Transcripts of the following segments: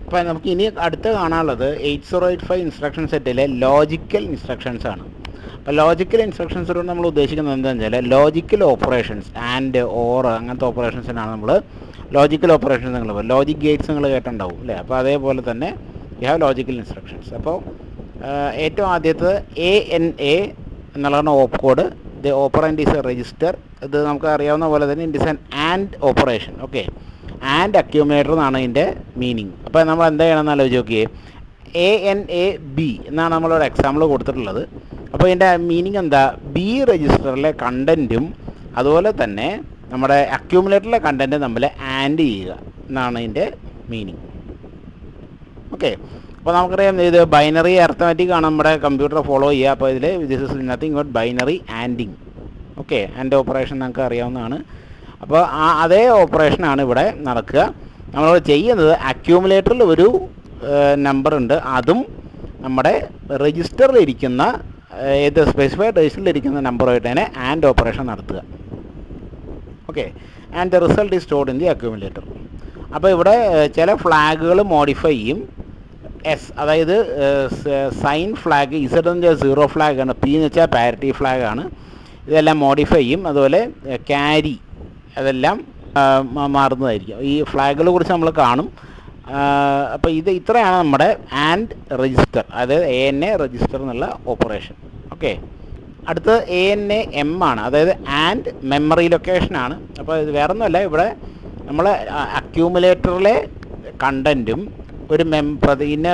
അപ്പോൾ നമുക്ക് ഇനി അടുത്ത് കാണാനുള്ളത് 8085 ഇൻസ്ട്രക്ഷൻ സെറ്റിലെ ലോജിക്കൽ ഇൻസ്ട്രക്ഷൻസ് ആണ്. അപ്പോൾ ലോജിക്കൽ ഇൻസ്ട്രക്ഷൻസിലൂടെ നമ്മൾ ഉദ്ദേശിക്കുന്നത് എന്താണെന്ന് വെച്ചാൽ ലോജിക്കൽ ഓപ്പറേഷൻസ് ആൻഡ് ഓർ അങ്ങനത്തെ ഓപ്പറേഷൻസിനാണ് നമ്മൾ ലോജിക്കൽ ഓപ്പറേഷൻസ്. നിങ്ങൾ ലോജിക് ഗേറ്റ്സ് നിങ്ങൾ കേട്ടിട്ടുണ്ടാവും അല്ലേ? അപ്പോൾ അതേപോലെ തന്നെ യു ഹാവ് ലോജിക്കൽ ഇൻസ്ട്രക്ഷൻസ്. അപ്പോൾ ഏറ്റവും ആദ്യത്തത് ANA എന്നുള്ളതാണ് op code. The operand is a register. ഇത് നമുക്ക് അറിയാവുന്ന പോലെ തന്നെ it is an and operation. Okay, and accumulator എന്നാണ് ഇതിൻ്റെ മീനിങ്. അപ്പോൾ നമ്മൾ എന്താ ചെയ്യണമെന്ന് ആലോചിച്ച് നോക്കിയേ. ANAB എന്നാണ് നമ്മളൊരു എക്സാമ്പിൾ കൊടുത്തിട്ടുള്ളത്. അപ്പോൾ ഇതിൻ്റെ മീനിങ് എന്താ? ബി രജിസ്റ്ററിലെ കണ്ടൻറ്റും അതുപോലെ തന്നെ നമ്മുടെ അക്യൂമുലേറ്ററിലെ കണ്ടൻറ്റും തമ്മിൽ ആൻഡ് ചെയ്യുക എന്നാണ് ഇതിൻ്റെ മീനിങ്. ഓക്കെ, അപ്പോൾ നമുക്കറിയാം ഇത് ബൈനറി അർത്തമാറ്റിക് ആണ് നമ്മുടെ കമ്പ്യൂട്ടർ ഫോളോ ചെയ്യുക. അപ്പോൾ ഇതിൽ this is nothing but binary anding. Okay, and operation നമുക്ക് അറിയാവുന്നതാണ്. അപ്പോൾ അതേ ഓപ്പറേഷനാണ് ഇവിടെ നടക്കുക. നമ്മളിവിടെ ചെയ്യുന്നത് അക്യൂമുലേറ്ററിൽ ഒരു നമ്പർ ഉണ്ട്, അതും നമ്മുടെ രജിസ്റ്ററിലിരിക്കുന്ന ഏത് സ്പെസിഫൈഡ് രജിസ്റ്ററിലിരിക്കുന്ന നമ്പറുമായിട്ട് തന്നെ ആൻഡ് ഓപ്പറേഷൻ നടത്തുക. Okay, and the result is stored in the accumulator. അപ്പോൾ ഇവിടെ ചില ഫ്ലാഗുകൾ മോഡിഫൈ ചെയ്യും. അതായത് സൈൻ ഫ്ലാഗ്, ഇസഡിൻ്റെ 0 ഫ്ലാഗാണ്, പി എന്ന് വെച്ചാൽ പാരിറ്റി ഫ്ലാഗാണ്. ഇതെല്ലാം മോഡിഫൈ ചെയ്യും. അതുപോലെ ക്യാരി അതെല്ലാം മാറുന്നതായിരിക്കും. ഈ ഫ്ലാഗുകളെ കുറിച്ച് നമ്മൾ കാണും. അപ്പോൾ ഇത്രയാണ് നമ്മുടെ ആൻഡ് രജിസ്റ്റർ, അതായത് ANA രജിസ്റ്റർ എന്നുള്ള ഓപ്പറേഷൻ. ഓക്കെ, അടുത്തത് ANAM ആണ്, അതായത് ആൻഡ് മെമ്മറി ലൊക്കേഷനാണ്. അപ്പോൾ ഇത് വേറെ ഒന്നുമല്ല, ഇവിടെ നമ്മൾ അക്യൂമുലേറ്ററിലെ കണ്ടൻറ്റും ഒരു ഇതിനെ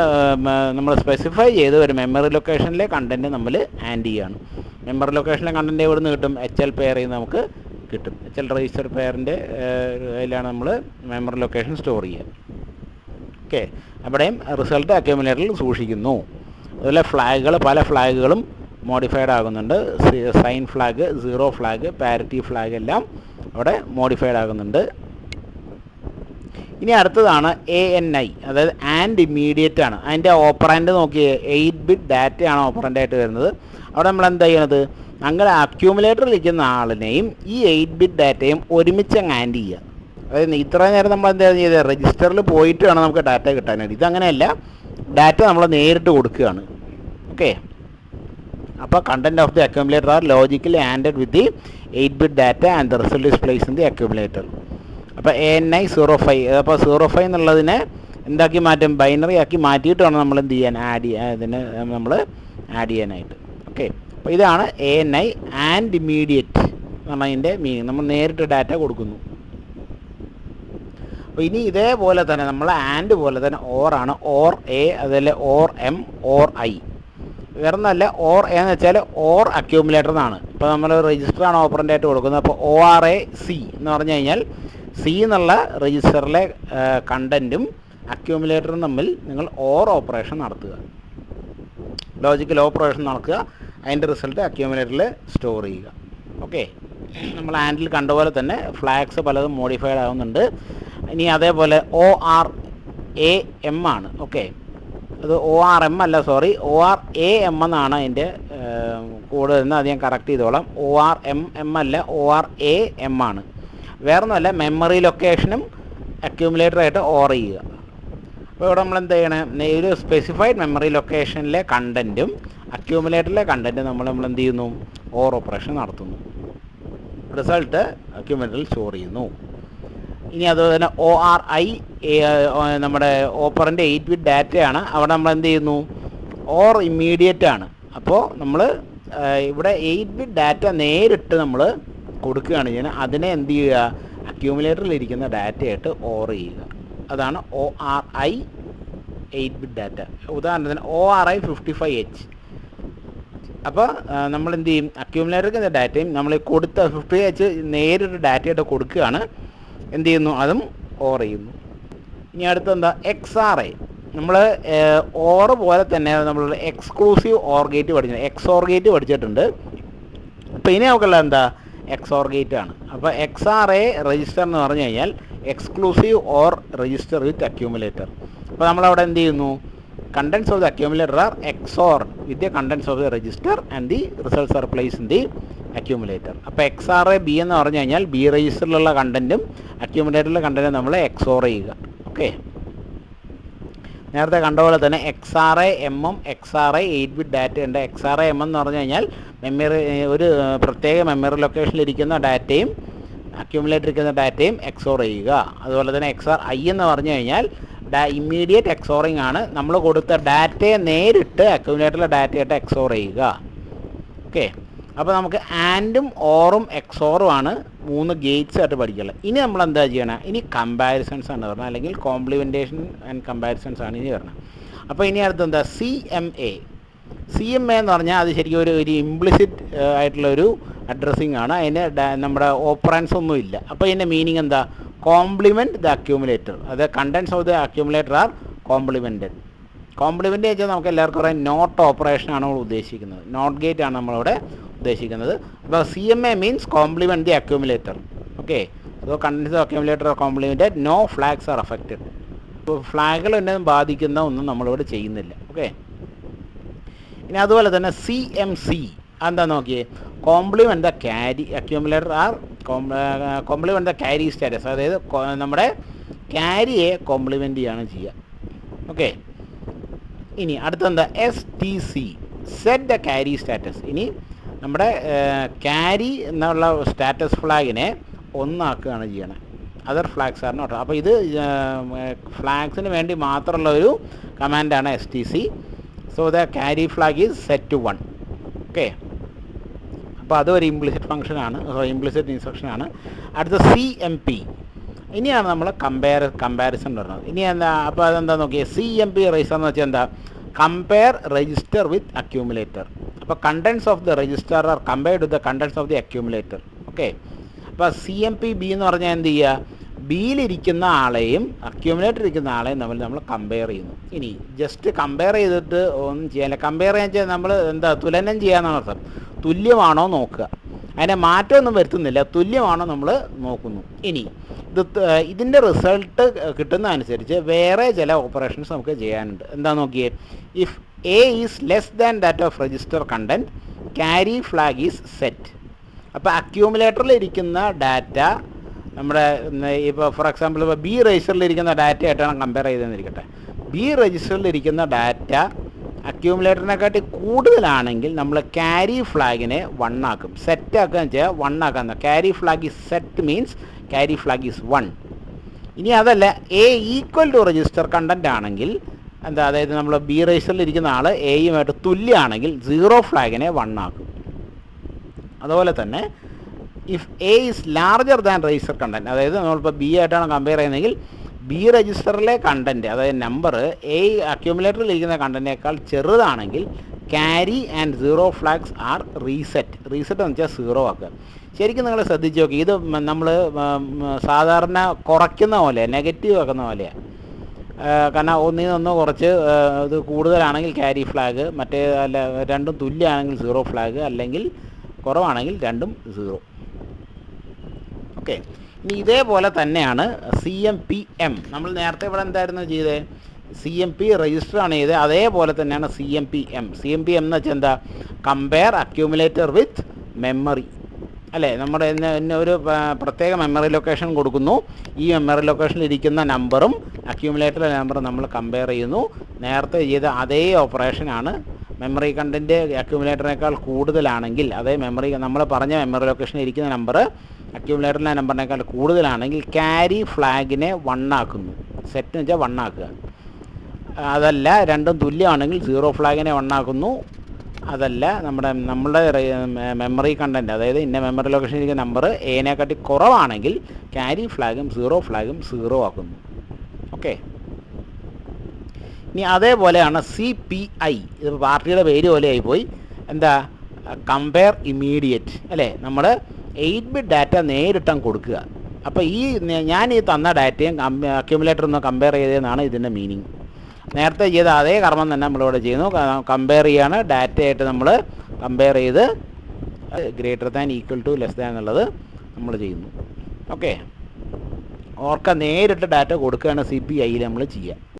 നമ്മൾ സ്പെസിഫൈ ചെയ്ത് ഒരു മെമ്മറി ലൊക്കേഷനിലെ കണ്ടൻറ്റ് നമ്മൾ ആൻഡ് ചെയ്യുകയാണ്. മെമ്മറി ലൊക്കേഷനിലെ കണ്ടൻറ്റ് എവിടെ നിന്ന് കിട്ടും? HL പെയറിൽ നിന്ന് നമുക്ക് കിട്ടും. HL രജിസ്റ്റർ പെയറിൻ്റെ അതിലാണ് നമ്മൾ മെമ്മറി ലൊക്കേഷൻ സ്റ്റോർ ചെയ്യുക. ഓക്കെ, അവിടെയും റിസൾട്ട് അക്യൂമുലേറ്ററിൽ സൂക്ഷിക്കുന്നു. അതുപോലെ ഫ്ലാഗുകൾ, പല ഫ്ലാഗുകളും മോഡിഫൈഡ് ആകുന്നുണ്ട്. Sign flag, 0 flag, parity flag എല്ലാം അവിടെ മോഡിഫൈഡ് ആകുന്നുണ്ട്. ഇനി അടുത്തതാണ് ANI, അതായത് ആൻഡ് ഇമ്മീഡിയറ്റ് ആണ്. അതിൻ്റെ ഓപ്പറൻറ്റ് നോക്കിയേ, 8 ബിറ്റ് ഡാറ്റയാണ് ഓപ്പറൻ്റായിട്ട് വരുന്നത്. അവിടെ നമ്മൾ എന്താ ചെയ്യണത്? അങ്ങനെ അക്യൂമുലേറ്ററിൽ ഇരിക്കുന്ന ആളിനെയും ഈ 8 ബിറ്റ് ഡാറ്റയും ഒരുമിച്ച് അങ്ങ് ആൻഡ് ചെയ്യുക. അതായത് ഇത്ര നേരം നമ്മൾ എന്താ ചെയ്തത്? രജിസ്റ്ററിൽ പോയിട്ട് വേണം നമുക്ക് ഡാറ്റ കിട്ടാനായിട്ട്. ഇതങ്ങനെയല്ല, ഡാറ്റ നമ്മൾ നേരിട്ട് കൊടുക്കുകയാണ്. ഓക്കെ, അപ്പോൾ content of the accumulator are logically anded with the 8 bit data and the result is place in the accumulator. അപ്പോൾ ANI 05. അപ്പോൾ 05 എന്നുള്ളതിനെ എന്താക്കി മാറ്റും? ബൈനറി ആക്കി മാറ്റിയിട്ട് വേണം നമ്മൾ എന്ത് ചെയ്യാൻ? ഇതിന് നമ്മൾ ആഡ് ചെയ്യാനായിട്ട്. ഓക്കെ, അപ്പോൾ ഇതാണ് ANI ആൻഡ് ഇമ്മീഡിയറ്റ് എന്ന് പറഞ്ഞാൽ അതിൻ്റെ മീനിങ്. നമ്മൾ നേരിട്ട് ഡാറ്റ കൊടുക്കുന്നു. അപ്പോൾ ഇനി ഇതേപോലെ തന്നെ നമ്മൾ ആൻഡ് പോലെ തന്നെ ഓറാണ്. OR A, അതുപോലെ OR M, OR I. വേറെ ഒന്നല്ല, OR A എന്ന് വെച്ചാൽ OR അക്യൂമുലേറ്റർ എന്നാണ്. ഇപ്പോൾ നമ്മൾ രജിസ്റ്ററാണ് ഓപ്പറൻ്റായിട്ട് കൊടുക്കുന്നത്. അപ്പോൾ ORAC എന്ന് പറഞ്ഞു കഴിഞ്ഞാൽ C എന്നുള്ള രജിസ്റ്ററിലെ കണ്ടൻറ്റും അക്യൂമുലേറ്ററും തമ്മിൽ നിങ്ങൾ OR ഓപ്പറേഷൻ നടത്തുക, ലോജിക്കൽ ഓപ്പറേഷൻ നടക്കുക, അതിൻ്റെ റിസൾട്ട് അക്യൂമുലേറ്ററിൽ സ്റ്റോർ ചെയ്യുക. ഓക്കെ, നമ്മൾ ആൻഡിൽ കണ്ടപോലെ തന്നെ ഫ്ലാഗ്സ് പലതും മോഡിഫൈഡ് ആകുന്നുണ്ട്. ഇനി അതേപോലെ ORAM ആണ്. ഓക്കെ, അത് ORM അല്ല, സോറി, ORAM എന്നാണ് അതിൻ്റെ കോഡ് വരുന്നത്. അത് ഞാൻ കറക്റ്റ് ചെയ്തോളാം. ORM അല്ല, ORAM ആണ്. വേറൊന്നുമല്ല, മെമ്മറി ലൊക്കേഷനും അക്യൂമുലേറ്ററായിട്ട് OR ചെയ്യുക. അപ്പോൾ ഇവിടെ നമ്മൾ എന്ത് ചെയ്യണം? ഒരു സ്പെസിഫൈഡ് മെമ്മറി ലൊക്കേഷനിലെ കണ്ടൻറ്റും അക്യൂമുലേറ്ററിലെ കണ്ടൻറ്റും നമ്മൾ എന്ത് ചെയ്യുന്നു? OR ഓപ്പറേഷൻ നടത്തുന്നു. റിസൾട്ട് അക്യൂമുലേറ്ററിൽ സ്റ്റോർ ചെയ്യുന്നു. ഇനി അതുപോലെ തന്നെ ORI, നമ്മുടെ ഓപ്പറിൻ്റെ 8 ബിറ്റ് ഡാറ്റയാണ്. അവിടെ നമ്മൾ എന്ത് ചെയ്യുന്നു? OR ഇമ്മീഡിയറ്റ് ആണ്. അപ്പോൾ നമ്മൾ ഇവിടെ 8 ബിറ്റ് ഡാറ്റ നേരിട്ട് നമ്മൾ കൊടുക്കുകയാണ് ചെയ്യുന്നത്. അതിനെ എന്ത് ചെയ്യുക? അക്യൂമുലേറ്ററിൽ ഇരിക്കുന്ന ഡാറ്റയായിട്ട് OR ചെയ്യുക. അതാണ് ORI 8 ബിറ്റ് ഡാറ്റ. ഉദാഹരണത്തിന് ORI 55H. അപ്പോൾ നമ്മൾ എന്ത് ചെയ്യും? അക്യൂമുലേറ്ററിൽ ഡാറ്റയും നമ്മൾ കൊടുത്ത 55H നേരിട്ട് ഡാറ്റയായിട്ട് കൊടുക്കുകയാണ്. എന്ത് ചെയ്യുന്നു? അതും OR ചെയ്യുന്നു. ഇനി അടുത്ത് എന്താ? XRA. നമ്മൾ OR പോലെ തന്നെ നമ്മൾ എക്സ്ക്ലൂസീവ് OR ഗേറ്റ് പഠിച്ചിട്ടുണ്ട്, XOR ഗേറ്റ് പഠിച്ചിട്ടുണ്ട്. അപ്പോൾ ഇനി നമുക്കുള്ള എന്താ? XOR ഗേറ്റ് ആണ്. അപ്പോൾ XRA രജിസ്റ്റർ എന്ന് പറഞ്ഞു കഴിഞ്ഞാൽ exclusive OR register with accumulator. അപ്പോൾ നമ്മളവിടെ എന്ത് ചെയ്യുന്നു? contents of the accumulator are XORed with the contents of the register and the results are placed in the accumulator. അപ്പോൾ XRA B എന്ന് പറഞ്ഞു കഴിഞ്ഞാൽ B രജിസ്റ്ററിലുള്ള കണ്ടൻറ്റും അക്യൂമുലേറ്ററിലെ കണ്ടൻറ്റും നമ്മൾ XOR ചെയ്യുക. ഓക്കെ, നേരത്തെ കണ്ട പോലെ തന്നെ XRA-M XRA 8-bit ഡാറ്റ ഉണ്ട്. XRA-M എന്ന് പറഞ്ഞു കഴിഞ്ഞാൽ മെമ്മറി, ഒരു പ്രത്യേക മെമ്മറി ലൊക്കേഷനിൽ ഇരിക്കുന്ന ഡാറ്റയും അക്യൂമുലേറ്റർ ഇരിക്കുന്ന ഡാറ്റയും എക്സോർ ചെയ്യുക. അതുപോലെ തന്നെ XRI എന്ന് പറഞ്ഞു കഴിഞ്ഞാൽ ഇമ്മീഡിയറ്റ് എക്സോറിങ് ആണ്. നമ്മൾ കൊടുത്ത ഡാറ്റയെ നേരിട്ട് അക്യൂമുലേറ്ററിലെ ഡാറ്റയായിട്ട് എക്സോർ ചെയ്യുക. ഓക്കെ, അപ്പോൾ നമുക്ക് ആൻഡും ഓറും എക്സോറും ആണ് 3 ഗേറ്റ്സ് ആയിട്ട് പഠിക്കുന്നത്. ഇനി നമ്മൾ എന്താ ചെയ്യണം? ഇനി കമ്പാരിസൺസ് ആണ് പറഞ്ഞത്, അല്ലെങ്കിൽ കോംപ്ലിമെൻറ്റേഷൻ ആൻഡ് കമ്പാരിസൺസ് ആണ് ഇനി പറഞ്ഞത്. അപ്പോൾ ഇനി അടുത്ത് എന്താ? CMA എന്ന് പറഞ്ഞാൽ അത് ശരിക്കും ഒരു ഇംപ്ലിസിറ്റ് ആയിട്ടുള്ളൊരു അഡ്രസ്സിങ് ആണ്. അതിന് നമ്മുടെ ഓപ്പറൻസ് ഒന്നും ഇല്ല. അപ്പോൾ ഇതിൻ്റെ മീനിങ് എന്താ? Compliment the accumulator. അത് contents of the accumulator are complemented. Compliment വെച്ചാൽ നമുക്ക് എല്ലാവർക്കും പറയാം നോട്ട് ഓപ്പറേഷനാണ് നമ്മൾ ഉദ്ദേശിക്കുന്നത്, നോട്ട് ഗേറ്റ് ആണ് നമ്മളിവിടെ ഉദ്ദേശിക്കുന്നത്. അപ്പോൾ CMA means complement the accumulator. Okay, so contents of accumulator are complemented, no flags are affected. ഇപ്പോൾ ഫ്ലാഗുകൾ ഒന്നും ബാധിക്കുന്ന ഒന്നും നമ്മളിവിടെ ചെയ്യുന്നില്ല. ഓക്കെ, ഇനി അതുപോലെ തന്നെ CMC എന്താ നോക്കിയേ? Complement the carry accumulator or complement the carry status. അതായത് നമ്മുടെ ക്യാരിയെ കോംപ്ലിമെൻറ്റ് ചെയ്യാണ് ചെയ്യുക. ഓക്കെ, ഇനി അടുത്തെന്താ? STC set the carry status. ഇനി നമ്മുടെ ക്യാരി എന്നുള്ള സ്റ്റാറ്റസ് ഫ്ലാഗിനെ ഒന്നാക്കുകയാണ് ചെയ്യണത്. അതർ ഫ്ലാഗ്സ് ആണ് നോട്ട്. അപ്പോൾ ഇത് ഫ്ലാഗ്സിന് വേണ്ടി മാത്രമുള്ള ഒരു കമാൻഡാണ് STC. So the carry flag is set to 1. Okay, അപ്പോൾ അതൊരു ഇംപ്ലിസിറ്റ് ഫംഗ്ഷനാണ്, ഇംപ്ലിസിറ്റ് ഇൻസ്ട്രക്ഷനാണ്. അടുത്ത CMP. ഇനിയാണ് നമ്മൾ കമ്പാരിസൺ പറഞ്ഞത്. ഇനി എന്താ? അപ്പോൾ അതെന്താ നോക്കിയേ? CMP റൈസർ എന്ന് വെച്ചാൽ എന്താ? Compare register with accumulator. അപ്പോൾ contents of the register are compared with the contents of the accumulator. Okay, അപ്പോൾ CMP-B എന്ന് പറഞ്ഞാൽ എന്ത് ചെയ്യുക? ബിയിലിരിക്കുന്ന ആളെയും അക്യൂമുലേറ്റർ ഇരിക്കുന്ന ആളെയും തമ്മിൽ നമ്മൾ കമ്പയർ ചെയ്യുന്നു. ഇനി ജസ്റ്റ് കമ്പയർ ചെയ്തിട്ട് ഒന്നും ചെയ്യാനില്ല. കമ്പയർ ചെയ്യാൻ വെച്ചാൽ നമ്മൾ എന്താ? തുലനം ചെയ്യാന്നാണ് അർത്ഥം. തുല്യമാണോ നോക്കുക, അതിനെ മാറ്റമൊന്നും വരുത്തുന്നില്ല, തുല്യമാണോ നമ്മൾ നോക്കുന്നു. ഇനി ഇതിൻ്റെ റിസൾട്ട് കിട്ടുന്ന അനുസരിച്ച് വേറെ ചില ഓപ്പറേഷൻസ് നമുക്ക് ചെയ്യാനുണ്ട്. എന്താ നോക്കിയേ? If A is less than that of register content, carry flag is set. അപ്പോൾ അക്യൂമുലേറ്ററിൽ ഇരിക്കുന്ന ഡാറ്റ നമ്മുടെ ഇപ്പോൾ ഫോർ എക്സാമ്പിൾ ഇപ്പോൾ B രജിസ്റ്ററിലിരിക്കുന്ന ഡാറ്റ ആയിട്ടാണ് കമ്പയർ ചെയ്തെന്നിരിക്കട്ടെ. B രജിസ്റ്ററിലിരിക്കുന്ന ഡാറ്റ അക്യൂമുലേറ്ററിനെക്കാട്ടി കൂടുതലാണെങ്കിൽ നമ്മൾ ക്യാരി ഫ്ലാഗിനെ 1 ആക്കും. സെറ്റ് ആക്കുകയെന്ന് വെച്ചാൽ 1 ആക്കാന്ന്. Carry flag is set means carry flag is 1. ഇനി അതല്ല, A equal to register content ആണെങ്കിൽ എന്താ? അതായത് നമ്മൾ B രജിസ്റ്ററിലിരിക്കുന്ന ആൾ എയുമായിട്ട് തുല്യമാണെങ്കിൽ 0 ഫ്ലാഗിനെ 1 ആക്കും. അതുപോലെ തന്നെ if A is larger than register content, അതായത് നമ്മളിപ്പോൾ B ആയിട്ടാണ് കമ്പയർ ചെയ്യുന്നതെങ്കിൽ B രജിസ്റ്ററിലെ കണ്ടൻറ്റ്, അതായത് നമ്പർ A അക്യൂമുലേറ്ററിൽ ഇരിക്കുന്ന കണ്ടൻറ്റിനേക്കാൾ ചെറുതാണെങ്കിൽ carry and 0 flags are reset. Reset എന്ന് വെച്ചാൽ 0 ആക്കുക. ശരിക്കും നിങ്ങൾ ശ്രദ്ധിച്ച് നോക്കി, ഇത് നമ്മൾ സാധാരണ കുറയ്ക്കുന്ന പോലെ, നെഗറ്റീവ് ആക്കുന്ന പോലെയാണ്. കാരണം ഒന്നിനൊന്ന് കുറച്ച് ഇത് കൂടുതലാണെങ്കിൽ ക്യാരി ഫ്ലാഗ്, മറ്റേ അല്ല രണ്ടും തുല്യമാണെങ്കിൽ 0 ഫ്ലാഗ്, അല്ലെങ്കിൽ കുറവാണെങ്കിൽ രണ്ടും 0. ഓക്കെ, ഇനി ഇതേപോലെ തന്നെയാണ് CMP-M. നമ്മൾ നേരത്തെ ഇവിടെ എന്തായിരുന്നു ചെയ്തത്? CMP രജിസ്റ്റർ ആണ് ചെയ്തത്. അതേപോലെ തന്നെയാണ് CMP-M. CMP-M എന്ന് വെച്ചാൽ എന്താ? Compare accumulator with memory. അല്ലേ, നമ്മുടെ ഒരു പ്രത്യേക മെമ്മറി ലൊക്കേഷൻ കൊടുക്കുന്നു. ഈ മെമ്മറി ലൊക്കേഷനിൽ ഇരിക്കുന്ന നമ്പറും അക്യൂമുലേറ്ററിലെ നമ്പറും നമ്മൾ കമ്പയർ ചെയ്യുന്നു. നേരത്തെ ചെയ്ത അതേ ഓപ്പറേഷനാണ്. മെമ്മറി കണ്ടൻറ്റ് അക്യൂമുലേറ്ററിനേക്കാൾ കൂടുതലാണെങ്കിൽ, അതേ മെമ്മറി നമ്മൾ പറഞ്ഞ മെമ്മറി ലൊക്കേഷനിൽ ഇരിക്കുന്ന നമ്പർ അക്യൂമുലേറ്ററിലെ നമ്പറിനേക്കാൾ കൂടുതലാണെങ്കിൽ ക്യാരി ഫ്ലാഗിനെ 1 ആക്കുന്നു. സെറ്റ് എന്ന് വെച്ചാൽ 1 ആക്കുക. അതല്ല രണ്ടും തുല്യമാണെങ്കിൽ 0 ഫ്ലാഗിനെ 1 ആക്കുന്നു. അതല്ല നമ്മുടെ മെമ്മറി കണ്ടൻറ്റ്, അതായത് ഇന്ന മെമ്മറി ലൊക്കേഷനിൽ ഇരിക്കുന്ന നമ്പർ എനേക്കാട്ടി കുറവാണെങ്കിൽ ക്യാരി ഫ്ലാഗും 0 ഫ്ലാഗും 0 ആക്കുന്നു. ഓക്കെ, ഇനി അതേപോലെയാണ് CPI. ഇത് പാർട്ടിയുടെ പേര് പോലെ ആയിപ്പോയി. എന്താ? Compare immediate. അല്ലേ, നമ്മൾ 8-bit ഡാറ്റ നേരിട്ടാണ് കൊടുക്കുക. അപ്പോൾ ഞാൻ ഈ തന്ന ഡാറ്റയും അക്യൂമുലേറ്റർ ഒന്ന് കമ്പയർ ചെയ്തതെന്നാണ് ഇതിൻ്റെ മീനിങ്. നേരത്തെ ചെയ്ത അതേ കർമ്മം തന്നെ നമ്മളിവിടെ ചെയ്യുന്നു. കമ്പയർ ചെയ്യാണ്, ഡാറ്റയായിട്ട് നമ്മൾ കമ്പയർ ചെയ്ത് greater than equal to less than എന്നുള്ളത് നമ്മൾ ചെയ്യുന്നു. ഓക്കെ, ഓർക്ക നേരിട്ട് ഡാറ്റ കൊടുക്കുകയാണ് CPI നമ്മൾ ചെയ്യുക.